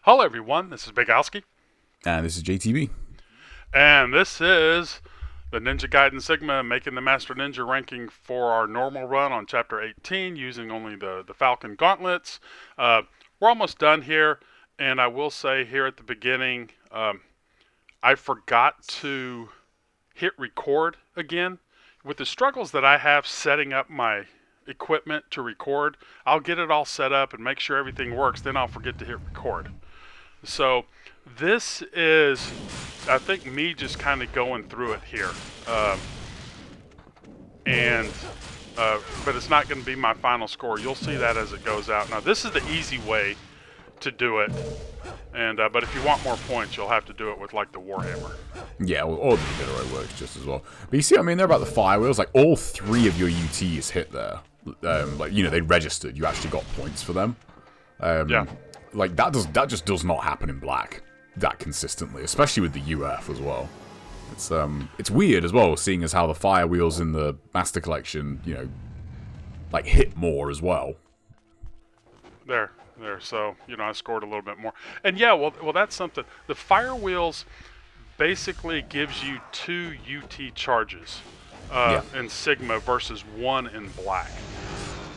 Hello everyone, this is Bigalski, And this is JTB. and this is the Ninja Gaiden Sigma making the Master Ninja ranking for our normal run on Chapter 18 using only the Falcon Gauntlets. We're almost done here, and I will say here at the beginning, I forgot to hit record again. With the struggles that I have setting up my equipment to record, I'll get it all set up and make sure everything works, then I'll forget to hit record. So this is, I think, me just kind of going through it here. And but it's not going to be my final score. You'll see that as it goes out. Now, this is the easy way to do it. And but if you want more points, you'll have to do it with, like, the Warhammer. Yeah, well, or the Nibiru works just as well. But you see, I mean, they're about the firewheels. Like, all three of your UTs hit there. Like, you know, they registered. You actually got points for them. Yeah. Like, that just does not happen in black that consistently, especially with the UF as well. It's weird as well, seeing as how the firewheels in the Master Collection, you know, like, hit more as well. There. So, you know, I scored a little bit more. And yeah, well, that's something. The fire wheels basically gives you 2 UT charges in Sigma versus 1 in black.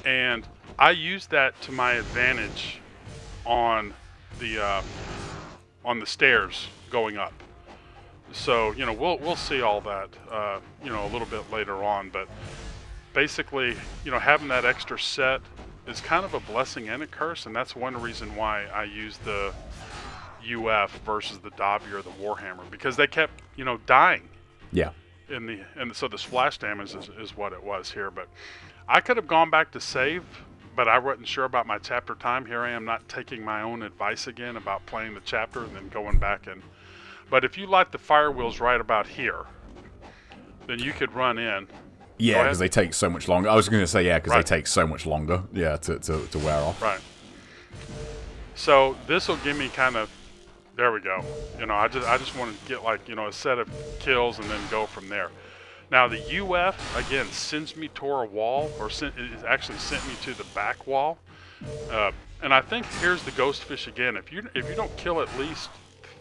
And I used that to my advantage on the stairs going up. So, you know, we'll see all that, you know, a little bit later on. But basically, you know, having that extra set is kind of a blessing and a curse, and that's one reason why I use the UF versus the Dobby or the Warhammer, because they kept, you know, dying. Yeah. And so the splash damage is what it was here. But I could have gone back to save, but I wasn't sure about my chapter time. Here I am not taking my own advice again about playing the chapter and then going back and. But if you light the fire wheels right about here, then you could run in. Yeah, because they take so much longer. I was going to say, yeah, because Right. they take so much longer, yeah, to wear off. Right. So this will give me kind of, there we go. You know, I just want to get, like, you know, a set of kills and then go from there. Now the UF again sends me toward a wall, or it actually sent me to the back wall. And I think here's the ghost fish again. If you don't kill at least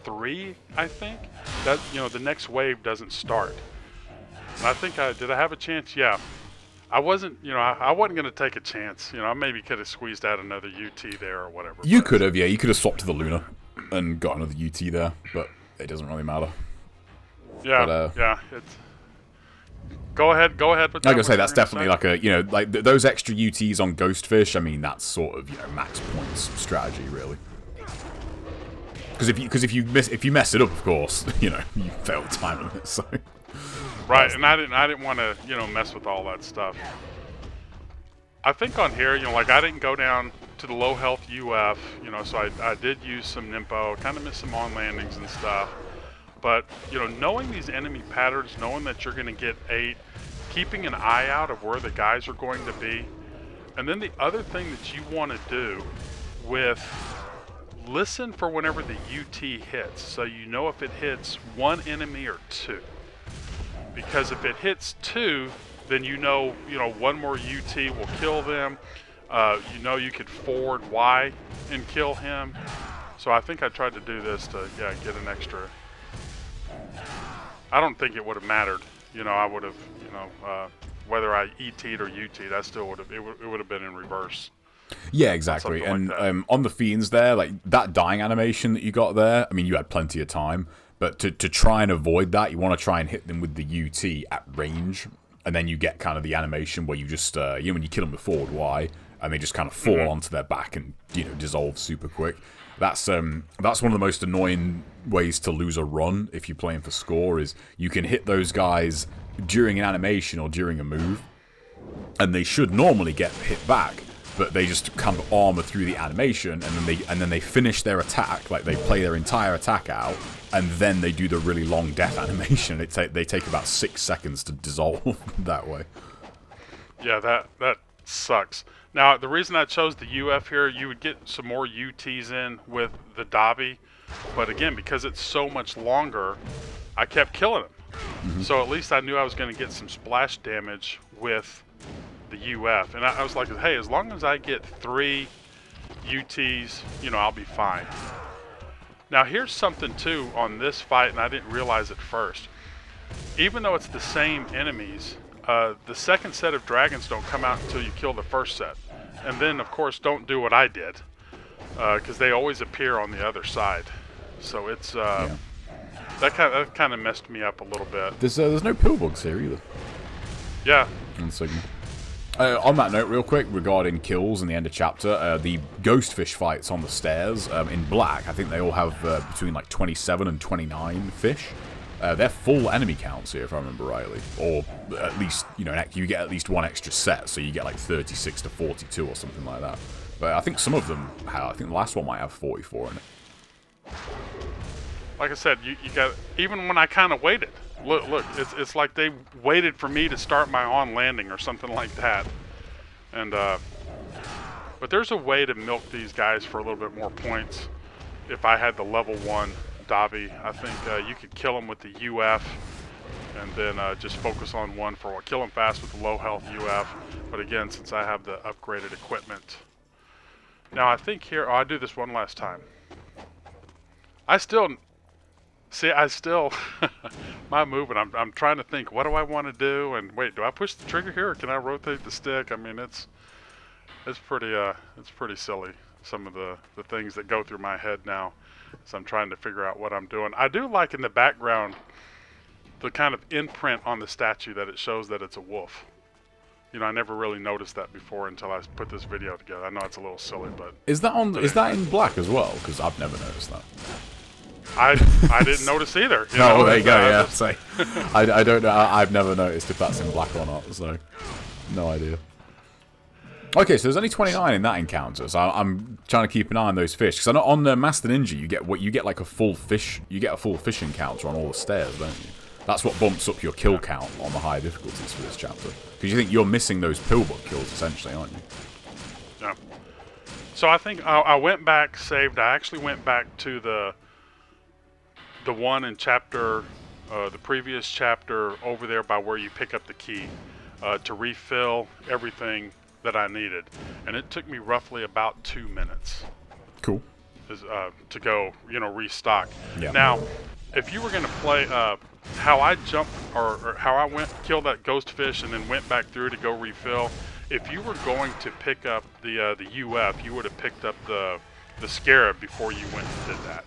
3, I think that, you know, the next wave doesn't start. And I think did I have a chance? Yeah. I wasn't, you know, I wasn't going to take a chance. You know, I maybe could have squeezed out another UT there or whatever. You could have, yeah. You could have swapped to the Luna and got another UT there, but it doesn't really matter. Yeah, But, yeah. It's go ahead with that. Like I say, that's definitely like a, you know, like those extra UTs on Ghostfish. I mean, that's sort of, you know, max points strategy, really. Because if you mess it up, of course, you know, you fail the time limit. So. Right, and I didn't want to, you know, mess with all that stuff. I think on here, you know, like, I didn't go down to the low health UF, you know, so I did use some Nimpo, kind of missed some on landings and stuff. But, you know, knowing these enemy patterns, knowing that you're going to get 8, keeping an eye out of where the guys are going to be. And then the other thing that you want to do with, listen for whenever the UT hits, so you know if it hits 1 enemy or 2. Because if it hits 2, then you know 1 more UT will kill them. You know you could forward Y and kill him. So I think I tried to do this to, yeah, get an extra. I don't think it would have mattered. You know, I would have, you know, whether I ET'd or UT'd, I still would have, it would have been in reverse. Yeah, exactly. And like on the Fiends there, like, that dying animation that you got there, I mean, you had plenty of time. But to try and avoid that, you want to try and hit them with the UT at range, and then you get kind of the animation where you just, you know, when you kill them with forward Y, and they just kind of fall onto their back and, you know, dissolve super quick. That's one of the most annoying ways to lose a run if you're playing for score, is you can hit those guys during an animation or during a move, and they should normally get hit back, but they just kind of armor through the animation, and then they finish their attack, like they play their entire attack out, and then they do the really long death animation. They take about 6 seconds to dissolve that way. Yeah, that sucks. Now, the reason I chose the UF here, you would get some more UTs in with the Dobby, but again, because it's so much longer, I kept killing them. So at least I knew I was going to get some splash damage with the UF, and I was like, hey, as long as I get 3 UTs, you know, I'll be fine. Now here's something too on this fight, and I didn't realize it first. Even though it's the same enemies, the second set of dragons don't come out until you kill the first set. And then, of course, don't do what I did, because they always appear on the other side. So it's that kind of messed me up a little bit. There's no pillbugs here either. Yeah. On Sigma. On that note, real quick, regarding kills in the end of chapter, the ghost fish fights on the stairs in black, I think they all have between like 27 and 29 fish. They're full enemy counts here, if I remember rightly. Or at least, you know, you get at least one extra set, so you get like 36 to 42 or something like that. But I think some of them have, I think the last one might have 44 in it. Like I said, you got, even when I kind of waited. Look, it's like they waited for me to start my on landing or something like that. And, but there's a way to milk these guys for a little bit more points. If I had the level 1 Davi, I think you could kill him with the UF and then just focus on one for what. Kill him fast with the low health UF. But again, since I have the upgraded equipment. Now I think here, I do this one last time. My movement, I'm trying to think, what do I want to do? And wait, do I push the trigger here or can I rotate the stick? I mean, it's pretty silly, some of the things that go through my head now as I'm trying to figure out what I'm doing. I do like in the background the kind of imprint on the statue that it shows that it's a wolf. You know, I never really noticed that before until I put this video together. I know it's a little silly, but is that in black as well? Because I've never noticed that. I didn't notice either. No, there you go. Yeah, so I don't know. I've never noticed if that's in black or not. So no idea. Okay, so there's only 29 in that encounter. So I'm trying to keep an eye on those fish because on the Master Ninja you get like a full fish. You get a full fish encounter on all the stairs, don't you? That's what bumps up your kill count on the higher difficulties for this chapter. Because you think you're missing those pillbug kills essentially, aren't you? Yeah. So I think I went back, saved. I actually went back to the one in chapter, the previous chapter over there by where you pick up the key to refill everything that I needed. And it took me roughly about 2 minutes. Cool. To go, restock. Yeah. Now, if you were going to play how I jumped or how I went, killed that ghost fish and then went back through to go refill, if you were going to pick up the UF, you would have picked up the scarab before you went and did that.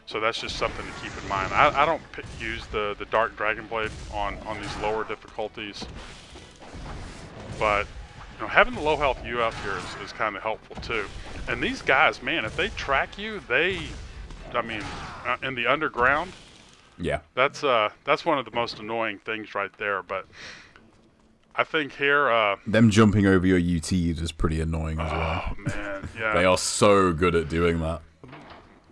So that's just something to keep in mind. I don't use the Dark Dragon Blade on these lower difficulties. But having the low health UF here is kind of helpful too. And these guys, man, if they track you, in the underground, yeah, that's one of the most annoying things right there. But I think here, them jumping over your UTs is pretty annoying as well. Oh man, yeah, they are so good at doing that.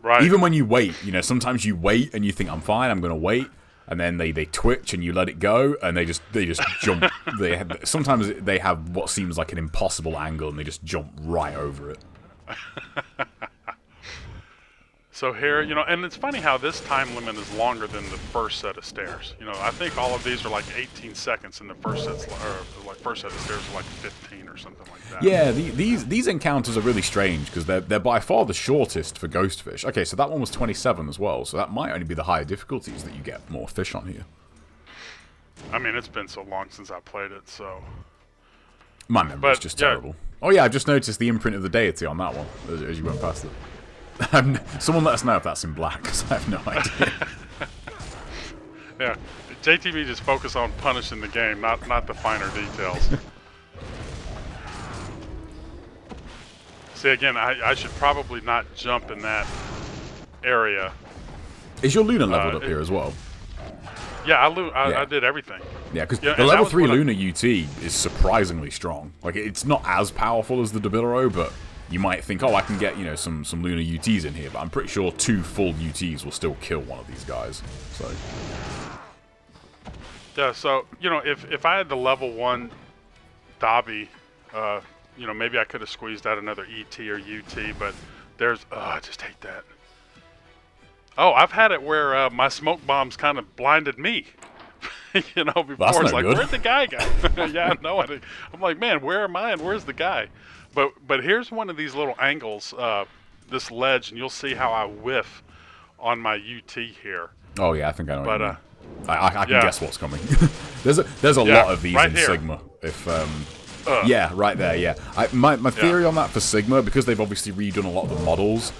Right. Even when you wait, sometimes you wait and you think I'm fine, I'm gonna wait, and then they twitch and you let it go, and they just jump. Sometimes they have what seems like an impossible angle, and they just jump right over it. So here, and it's funny how this time limit is longer than the first set of stairs. I think all of these are like 18 seconds, and the first set of stairs are like 15 or something like that. Yeah, these encounters are really strange because they're by far the shortest for ghost fish. Okay, so that one was 27 as well, so that might only be the higher difficulties that you get more fish on here. I mean, it's been so long since I played it, so my memory's just terrible. Oh yeah, I just noticed the imprint of the deity on that one as you went past it. Someone let us know if that's in black, because I have no idea. Yeah, JTV just focus on punishing the game, not the finer details. See, again, I should probably not jump in that area. Is your Luna leveled up here as well? Yeah, I did everything. Yeah, because the level 3 Luna UT is surprisingly strong. Like, it's not as powerful as the Debilero, but you might think, oh, I can get, some Luna UTs in here, but I'm pretty sure 2 full UTs will still kill one of these guys. So yeah, so, if I had the level 1 Dabi, maybe I could have squeezed out another ET or UT, but I just hate that. Oh, I've had it where my smoke bombs kind of blinded me. Before it's like, where'd the guy go? Yeah, no, I'm like, man, where am I and where's the guy? But here's one of these little angles, this ledge, and you'll see how I whiff on my UT here. Oh yeah, I think I know. But what you mean. I can yeah. guess what's coming. there's a Yeah, lot of these right in here. Sigma. If yeah, right there. Yeah, my theory on that for Sigma, because they've obviously redone a lot of the models.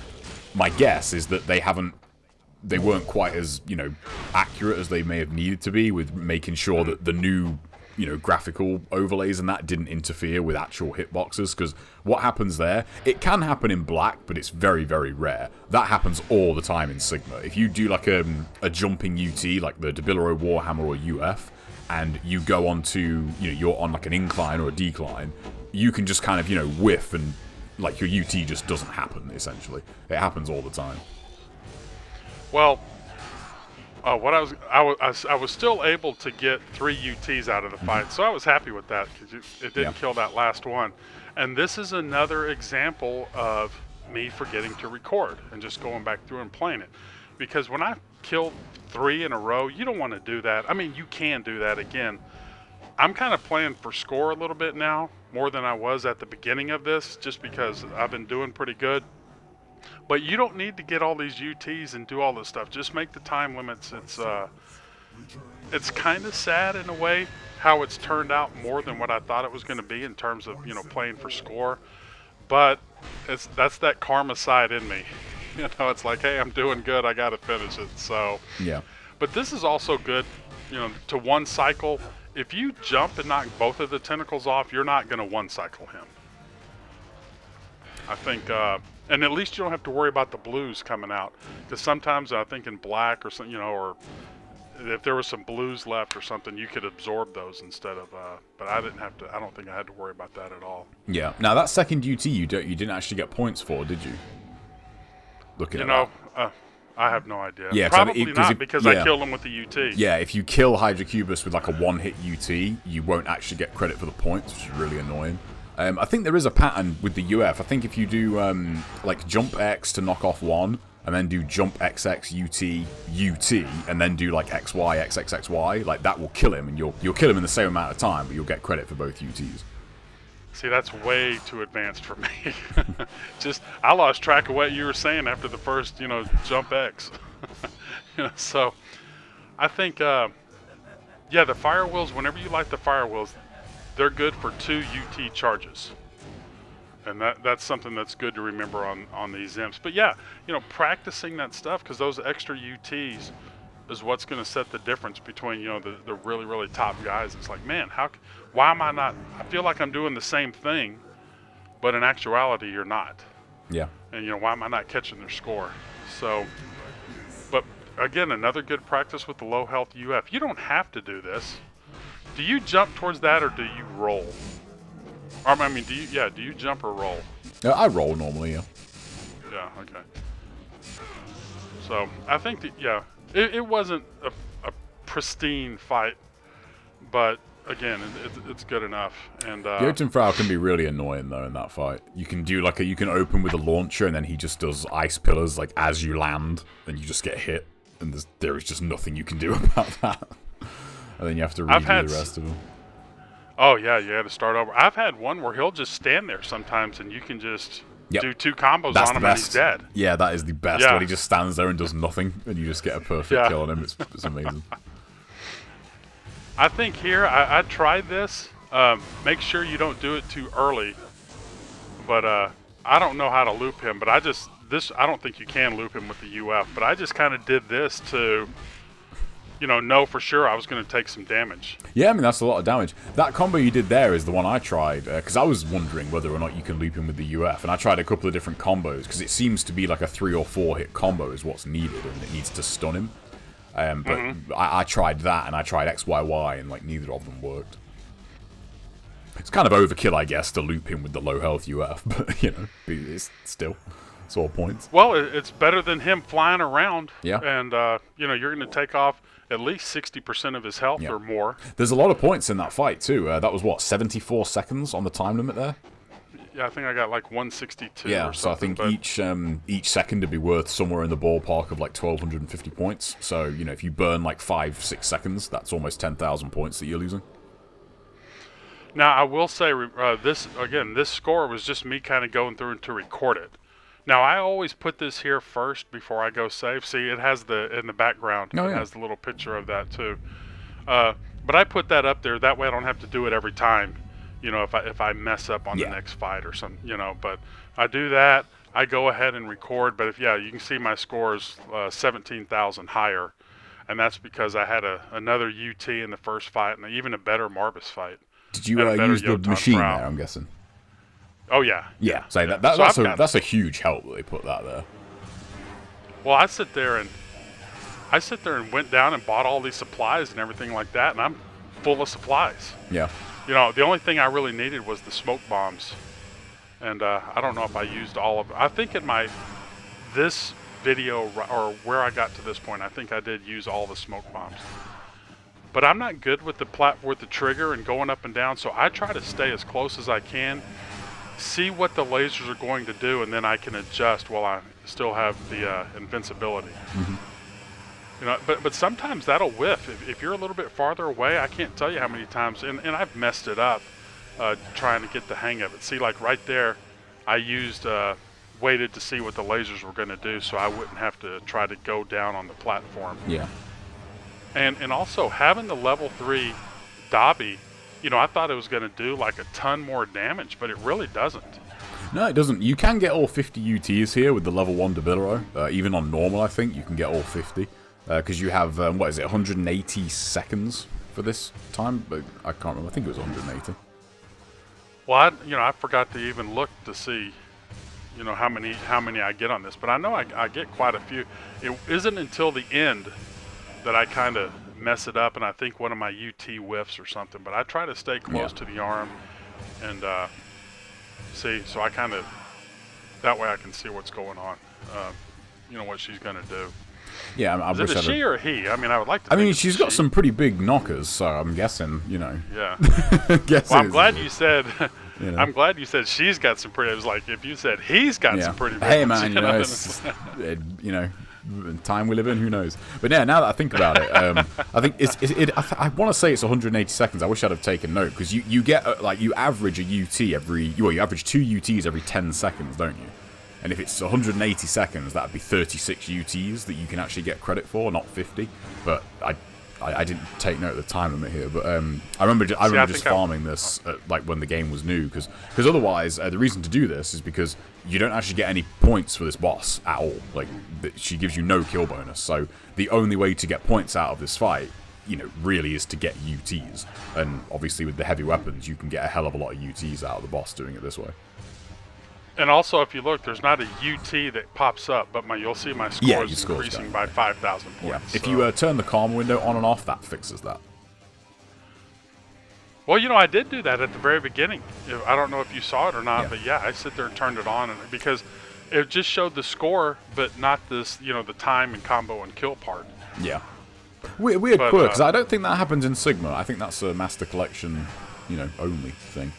My guess is that they weren't quite as, you know, accurate as they may have needed to be with making sure that the new, you know, graphical overlays and that didn't interfere with actual hitboxes, because what happens there, it can happen in black, but it's very, very rare. That happens all the time in Sigma. If you do like a jumping UT, like the Debilero Warhammer or UF, and you go onto, you know, you're on like an incline or a decline, you can just kind of, you know, whiff and like your UT just doesn't happen, essentially. It happens all the time. Well, what I was still able to get 3 UTs out of the fight, so I was happy with that because it didn't kill that last one. And this is another example of me forgetting to record and just going back through and playing it. Because when I killed 3 in a row, you don't want to do that. I mean, you can do that again. I'm kind of playing for score a little bit now, more than I was at the beginning of this, just because I've been doing pretty good. But you don't need to get all these UTs and do all this stuff. Just make the time limits. It's kind of sad in a way how it's turned out more than what I thought it was going to be in terms of, you know, playing for score. But that's that karma side in me. You know, it's like, hey, I'm doing good. I got to finish it. So yeah. But this is also good, you know, to one cycle. If you jump and knock both of the tentacles off, you're not going to one cycle him. I think, and at least you don't have to worry about the blues coming out. Because sometimes I think in black or something, you know, or if there was some blues left or something, you could absorb those instead of, but I didn't have to, I don't think I had to worry about that at all. Yeah. Now that second UT you didn't actually get points for, did you? Looking at that. I have no idea. Yeah, probably not because I killed him with the UT. Yeah, if you kill Hydrocubus with like a one-hit UT, you won't actually get credit for the points, which is really annoying. I think there is a pattern with the UF. I think if you do like jump X to knock off one, and then do jump XX UT, and then do like XY XXXY, like that will kill him, and you'll kill him in the same amount of time, but you'll get credit for both UTs. See, that's way too advanced for me. Just, I lost track of what you were saying after the first, you know, jump X. You know, so, I think, yeah, the fire wheels, whenever you light the fire wheels, they're good for 2 UT charges. And that's something that's good to remember on these imps. But yeah, you know, practicing that stuff, because those extra UTs is what's going to set the difference between, you know, the really, really top guys. It's like, man, why am I not, I feel like I'm doing the same thing, but in actuality, you're not. Yeah. And, you know, why am I not catching their score? So, but again, another good practice with the low health UF. You don't have to do this. Do you jump towards that or do you roll? Or, I mean, do you jump or roll? I roll normally, yeah. Yeah, okay. So, I think that, yeah, it wasn't a pristine fight, but again, it's good enough. And Jotunfrau can be really annoying though in that fight. You can do like you can open with a launcher and then he just does ice pillars like as you land, and you just get hit, and there is just nothing you can do about that. And then you have to redo the rest of them. Oh yeah, you had to start over. I've had one where he'll just stand there sometimes, and you can just do 2 combos on him and he's dead. Yeah, that is the best. Yeah. When he just stands there and does nothing, and you just get a perfect kill on him. It's amazing. I think here, I tried this. Make sure you don't do it too early. But I don't know how to loop him, but I don't think you can loop him with the UF, but I just kind of did this to, you know for sure I was going to take some damage. Yeah, I mean, that's a lot of damage. That combo you did there is the one I tried, because I was wondering whether or not you can loop him with the UF, and I tried a couple of different combos, because it seems to be like a 3 or 4 hit combo is what's needed, and it needs to stun him. But I tried that, and I tried XYY, and like neither of them worked. It's kind of overkill, I guess, to loop him with the low health UF, but, you know, it's all points. Well, it's better than him flying around. Yeah. And, you know, you're going to take off at least 60% of his health or more. There's a lot of points in that fight, too. That was, what, 74 seconds on the time limit there? Yeah, I think I got like 162 yeah, or something. So I think each second would be worth somewhere in the ballpark of like 1,250 points. So, you know, if you burn like 5-6 seconds, that's almost 10,000 points that you're losing. Now, I will say, this score was just me kind of going through to record it. Now I always put this here first before I go save. See, it has in the background. Oh, it yeah. has the little picture of that too. But I put that up there that way I don't have to do it every time. You know, if I mess up on the next fight or something. You know, but I do that. I go ahead and record. But you can see my scores 17,000 higher, and that's because I had another UT in the first fight and even a better Marbus fight. Did you And a better use the Yotan machine Frau. there, I'm guessing? Oh yeah. Yeah. So yeah. that's a huge help that they put that there. Well, I sit there and went down and bought all these supplies and everything like that, and I'm full of supplies. Yeah. You know, the only thing I really needed was the smoke bombs, and I don't know if I used all of them. I think in this video or where I got to this point, I think I did use all the smoke bombs. But I'm not good with the trigger and going up and down, so I try to stay as close as I can, see what the lasers are going to do, and then I can adjust while I still have the invincibility. Mm-hmm. You know, but sometimes that'll whiff. If you're a little bit farther away, I can't tell you how many times, and I've messed it up trying to get the hang of it. See, like right there, I waited to see what the lasers were going to do so I wouldn't have to try to go down on the platform. Yeah. And also having the level 3 Dobby, you know, I thought it was going to do like a ton more damage, but it really doesn't. No, it doesn't. You can get all 50 UTs here with the level 1 Debilero. Even on normal, I think, you can get all 50. Because you have, 180 seconds for this time? I can't remember. I think it was 180. Well, I forgot to even look to see, you know, how many I get on this. But I know I get quite a few. It isn't until the end that I kind of mess it up, and I think one of my UT whiffs or something. But I try to stay close to the arm and see. So I kind of, that way I can see what's going on. You know, what she's going to do. Yeah, I Is wish it a she or a he? I mean, I would like to. I mean, she's got some pretty big knockers, so I'm guessing, you know. Yeah. Well, I'm glad you said. You know. I'm glad you said she's got some pretty. It was like if you said he's got some pretty. Hey, big man, you know, it's, you know, time we live in, who knows? But yeah, now that I think about it, I think I want to say it's 180 seconds. I wish I'd have taken note because you get like you average a UT you average 2 UTs every 10 seconds, don't you? And if it's 180 seconds, that'd be 36 UTs that you can actually get credit for, not 50. But I didn't take note of the time limit here. But I remember just farming this like when the game was new, because otherwise the reason to do this is because you don't actually get any points for this boss at all. Like she gives you no kill bonus, so the only way to get points out of this fight, you know, really is to get UTs. And obviously with the heavy weapons, you can get a hell of a lot of UTs out of the boss doing it this way. And also, if you look, there's not a UT that pops up, but you'll see my scores increasing by 5,000 points. Yeah. If you turn the calm window on and off, that fixes that. Well, you know, I did do that at the very beginning. I don't know if you saw it or not, but yeah, I sit there and turned it on, because it just showed the score, but not this, you know, the time and combo and kill part. Yeah. Weird quirk, because I don't think that happens in Sigma. I think that's a Master Collection, you know, only thing.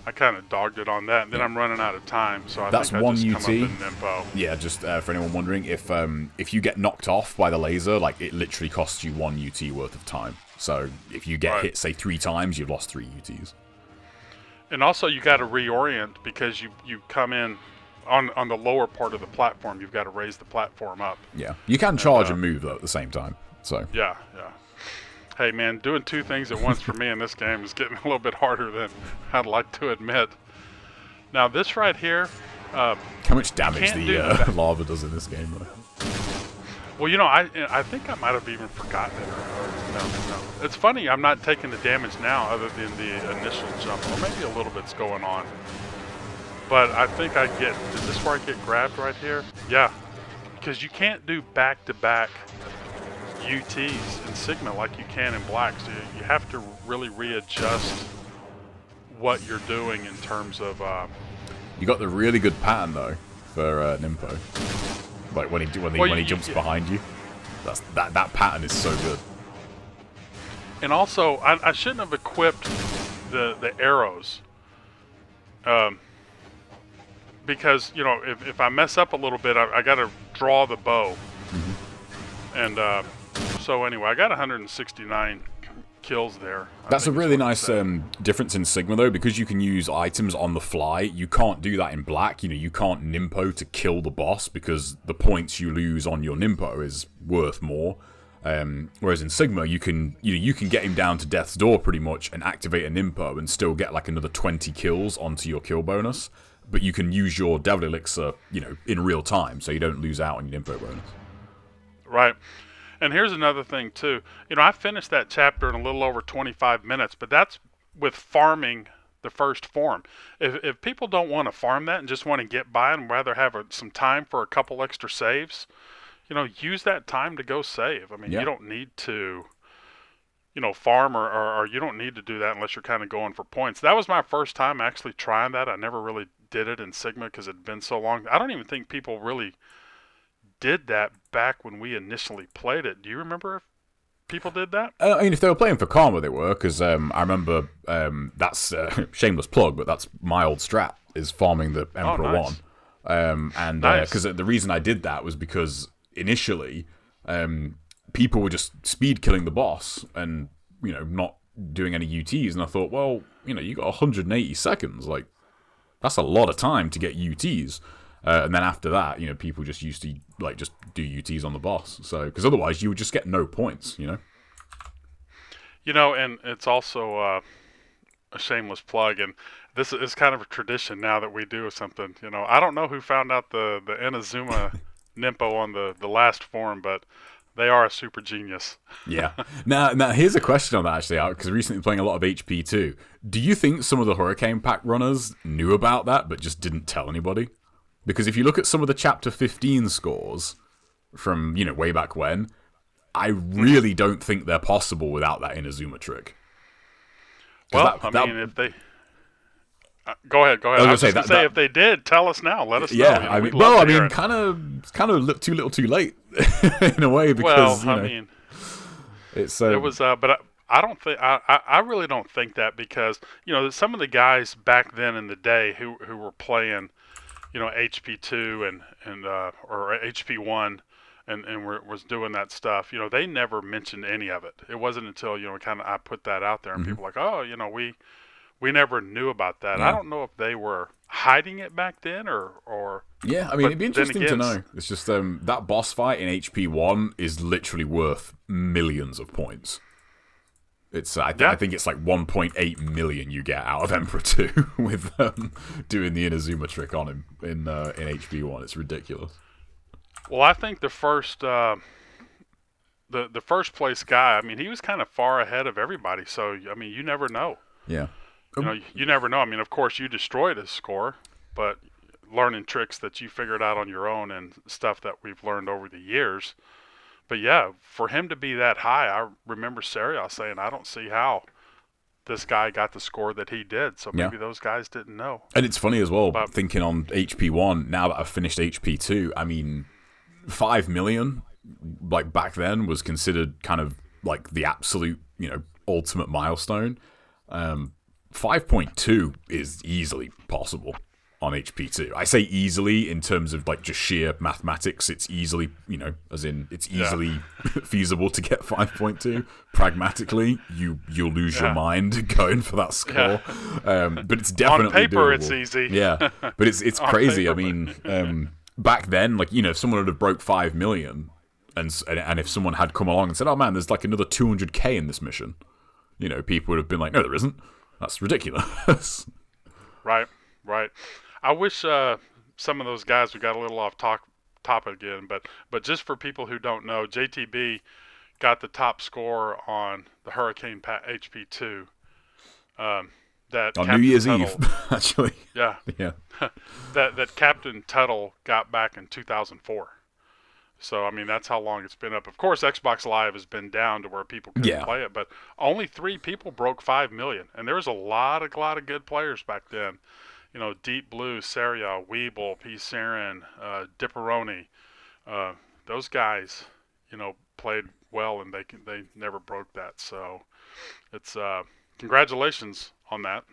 I kind of dogged it on that, and then I'm running out of time, so I that's think one I just UT. come up in Nimpo. Yeah, just for anyone wondering, if you get knocked off by the laser, like it literally costs you 1 UT worth of time. So if you get hit, say 3 times, you've lost 3 UTs. And also, you got to reorient because you come in on the lower part of the platform. You've got to raise the platform up. Yeah, you can charge and move though at the same time. So yeah. Hey man, doing 2 things at once for me in this game is getting a little bit harder than I'd like to admit. Now this right here, how much damage the lava does in this game, though? Well, you know, I think I might have even forgotten it. No. It's funny I'm not taking the damage now, other than the initial jump, or maybe a little bit's going on. But I think is this where I get grabbed right here? Yeah, because you can't do back-to-back UTs in Sigma like you can in Black, so you have to really readjust what you're doing in terms of you got the really good pattern though for Nimpo, like when he jumps behind you. That pattern is so good. And also I shouldn't have equipped the arrows, because you know if I mess up a little bit, I got to draw the bow. And so anyway, I got 169 kills there. That's a really nice difference in Sigma, though, because you can use items on the fly. You can't do that in Black. You know, you can't Nimpo to kill the boss because the points you lose on your Nimpo is worth more. Whereas in Sigma, you can get him down to death's door pretty much and activate a Nimpo and still get like another 20 kills onto your kill bonus. But you can use your Devil Elixir, you know, in real time, so you don't lose out on your Nimpo bonus. Right. And here's another thing, too. You know, I finished that chapter in a little over 25 minutes, but that's with farming the first form. If people don't want to farm that and just want to get by and rather have some time for a couple extra saves, you know, use that time to go save. I mean, you don't need to, you know, farm or you don't need to do that unless you're kind of going for points. That was my first time actually trying that. I never really did it in Sigma because it had been so long. I don't even think people really did that back when we initially played it. Do you remember if people did that? I mean, if they were playing for Karma, they were, because I remember that's shameless plug, but that's my old strat is farming the Emperor nice. 1. And because the reason I did that was because initially people were just speed killing the boss and, you know, not doing any UTs, and I thought, well, you know, you got 180 seconds, like that's a lot of time to get UTs. And then after that, you know, people just used to like just do UTs on the boss. So because otherwise you would just get no points, you know. You know, and it's also a shameless plug, and this is kind of a tradition now that we do something. You know, I don't know who found out the Inazuma Nimpo on the last form, but they are a super genius. Yeah. Now here's a question on that actually, because recently playing a lot of HP too. Do you think some of the Hurricane Pack runners knew about that but just didn't tell anybody? Because if you look at some of the Chapter 15 scores from, you know, way back when, I really don't think they're possible without that Inazuma trick. Well, I mean, if they... go ahead. I was going to say, if they did, tell us now. Let us know. Yeah, I mean, kind of too little too late in a way, because, well, I mean, it's... it was, but I don't think... I really don't think that because, you know, some of the guys back then in the day who were playing... you know, HP2 and or HP1 and was doing that stuff, you know, they never mentioned any of it. It wasn't until, you know, I put that out there and people were like, oh, you know, we never knew about that. Yeah. I don't know if they were hiding it back then or yeah, I mean, it'd be interesting to know. It's just that boss fight in HP1 is literally worth millions of points. It's I think it's like 1.8 million you get out of Emperor 2 with doing the Inazuma trick on him in HP1. It's ridiculous. Well, I think the first the first place guy, I mean, he was kind of far ahead of everybody. So I mean, you never know. Yeah. You know, you never know. I mean, of course, you destroyed his score, but learning tricks that you figured out on your own and stuff that we've learned over the years. But yeah, for him to be that high, I remember Serial saying, I don't see how this guy got the score that he did. So maybe those guys didn't know. And it's funny as well, thinking on HP1, now that I've finished HP2, I mean, 5 million, like back then, was considered kind of like the absolute, you know, ultimate milestone. 5.2 is easily possible on HP2. I say easily in terms of like just sheer mathematics. It's easily, you know, as in it's easily feasible to get 5.2. Pragmatically, you'll lose your mind going for that score. But it's definitely on paper doable. It's easy. Yeah, but it's crazy. Paper, I mean, back then, like, you know, if someone would have broke 5 million, and if someone had come along and said, "Oh man, there's like another 200k in this mission," you know, people would have been like, "No, there isn't. That's ridiculous." Right. I wish some of those guys, we got a little off topic again, but just for people who don't know, JTB got the top score on the Hurricane HP2. That on Captain New Year's Tuttle, Eve, actually. Yeah. that Captain Tuttle got back in 2004. So, I mean, that's how long it's been up. Of course, Xbox Live has been down to where people couldn't play it, but only 3 people broke 5 million. And there was a lot of good players back then. You know, Deep Blue, Seria, Weeble, P. Saren, Dipperoni. Those guys, you know, played well, and they never broke that. So, it's congratulations on that.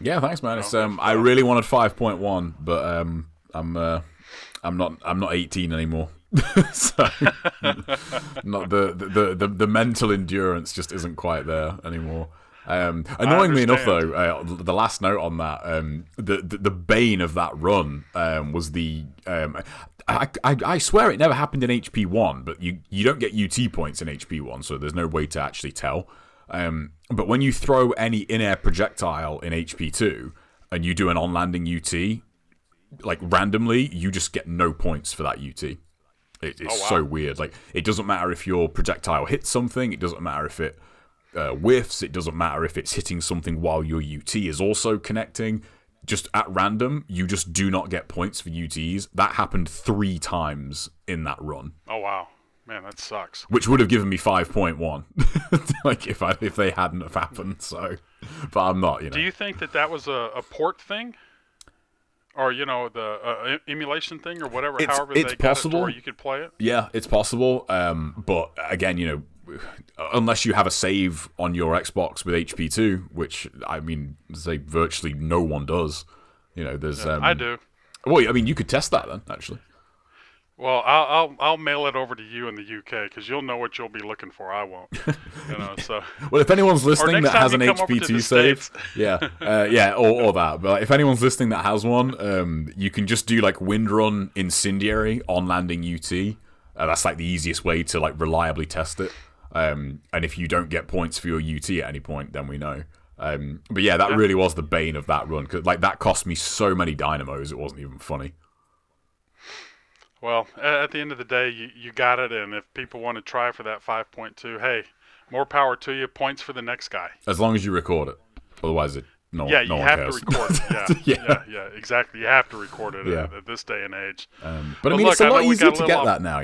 Yeah, thanks, man. It's I really wanted 5.1, but I'm not 18 anymore. So, not the mental endurance just isn't quite there anymore. Annoyingly enough, though, the last note on that, the bane of that run was the. I swear it never happened in HP1, but you don't get UT points in HP1, so there's no way to actually tell. But when you throw any in-air projectile in HP2 and you do an on-landing UT, like randomly, you just get no points for that UT. It's so weird. Like, it doesn't matter if your projectile hits something. It doesn't matter if it whiffs. It doesn't matter if it's hitting something while your UT is also connecting. Just at random, you just do not get points for UTs. That happened 3 times in that run. Oh, wow. Man, that sucks. Which would have given me 5.1, like if they hadn't have happened. So, but I'm not. Do you think that was a port thing? Or, the emulation thing or whatever, however they got it to where you could play it? Yeah, it's possible. But again, unless you have a save on your Xbox with HP2, which, I mean, say virtually no one does. There's... I do. Well, I mean, you could test that then, actually. Well, I'll mail it over to you in the UK because you'll know what you'll be looking for. I won't. So. Well, if anyone's listening that has an HP2 save, or that. But if anyone's listening that has one, you can just do like Windrun Incendiary on landing UT. That's like the easiest way to like reliably test it. And if you don't get points for your UT at any point, then we know. But yeah, that really was the bane of that run because like that cost me so many dynamos, it wasn't even funny. Well, at the end of the day, you got it, and if people want to try for that 5.2, hey, more power to you. Points for the next guy. As long as you record it. Otherwise, no one cares. Yeah, you have to record it. Yeah, exactly. You have to record it at this day and age. But I mean, it's a lot easier to get that now,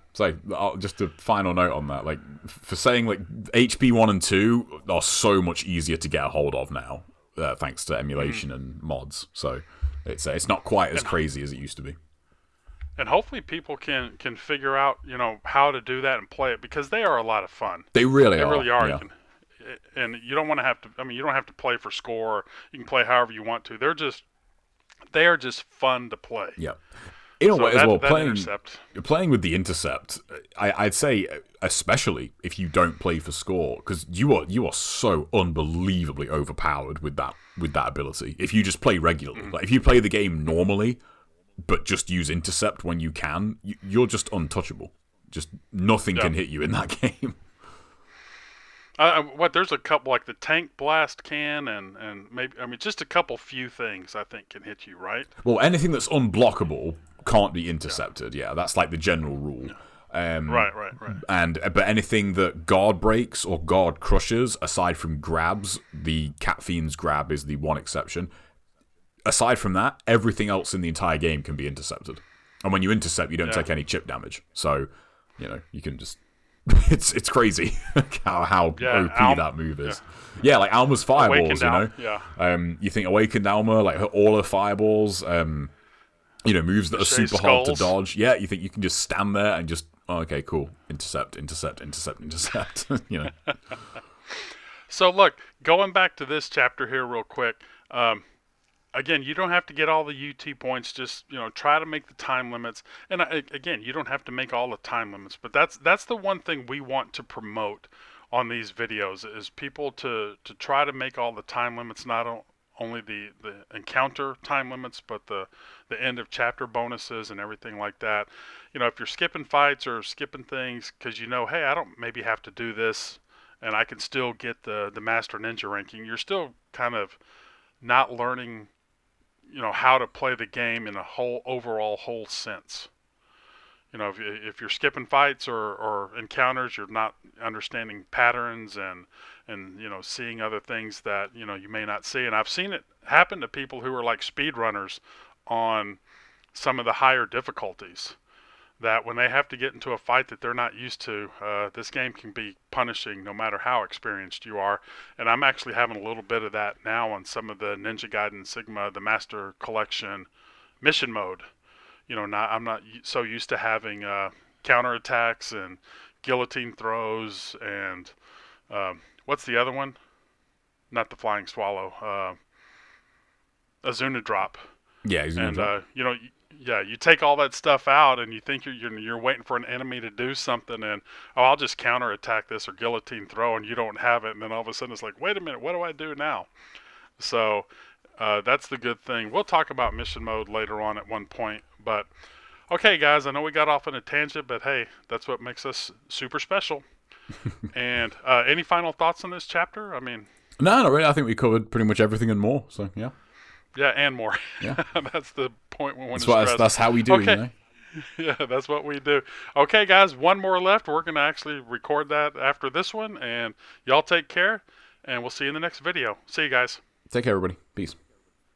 It's like, just a final note on that. Like, for saying, like, HP 1 and 2 are so much easier to get a hold of now, thanks to emulation and mods. So, it's not quite as crazy as it used to be. And hopefully people can figure out, how to do that and play it because they are a lot of fun. They really are. They really are. Yeah. And you don't want to have to. I mean, you don't have to play for score. You can play however you want to. They are just fun to play. Yeah. In a way, as well, intercept. Playing with the intercept, I'd say, especially if you don't play for score, because you are so unbelievably overpowered with that ability. If you just play regularly, like if you play the game normally, but just use intercept when you can, you're just untouchable. Just nothing can hit you in that game. There's a couple, like the tank blast can, and maybe, just a couple few things I think can hit you, right? Well, anything that's unblockable can't be intercepted. Yeah, that's like the general rule. Right. But anything that guard breaks or guard crushes, aside from grabs, the Cat Fiend's grab is the one exception. Aside from that, everything else in the entire game can be intercepted. And when you intercept, you don't take any chip damage. So, you can just... It's crazy how OP that move is. Yeah, like Alma's fireballs, you think Awakened Alma, like all her fireballs, moves that are super hard to dodge. Yeah, you think you can just stand there and just, okay, cool. Intercept. So look, going back to this chapter here real quick, again, you don't have to get all the UT points. Just try to make the time limits. And again, you don't have to make all the time limits. But that's the one thing we want to promote on these videos is people to try to make all the time limits. Not only the encounter time limits, but the end of chapter bonuses and everything like that. If you're skipping fights or skipping things because hey, I don't maybe have to do this, and I can still get the Master Ninja ranking. You're still kind of not learning how to play the game in a whole sense. If you're skipping fights or encounters, you're not understanding patterns and seeing other things that you may not see. And I've seen it happen to people who are like speedrunners on some of the higher difficulties, that when they have to get into a fight that they're not used to, this game can be punishing no matter how experienced you are. And I'm actually having a little bit of that now on some of the Ninja Gaiden Sigma, the Master Collection mission mode. I'm not so used to having counterattacks and guillotine throws and what's the other one? Not the Flying Swallow. Azuna Drop. Yeah, Azuna Drop. Yeah, you take all that stuff out, and you think you're waiting for an enemy to do something, and oh, I'll just counterattack this or guillotine throw, and you don't have it, and then all of a sudden it's like, wait a minute, what do I do now? So that's the good thing. We'll talk about mission mode later on at one point, but okay, guys, I know we got off on a tangent, but hey, that's what makes us super special. And any final thoughts on this chapter? I mean, No, not really. I think we covered pretty much everything and more. So yeah. yeah, and more. Yeah. That's the point we want to That's, stress. that's how we do, Okay. you know? Yeah, that's what we do. Okay, guys, one more left. We're going to actually record that after this one, and y'all take care, and we'll see you in the next video. See you guys. Take care, everybody. Peace.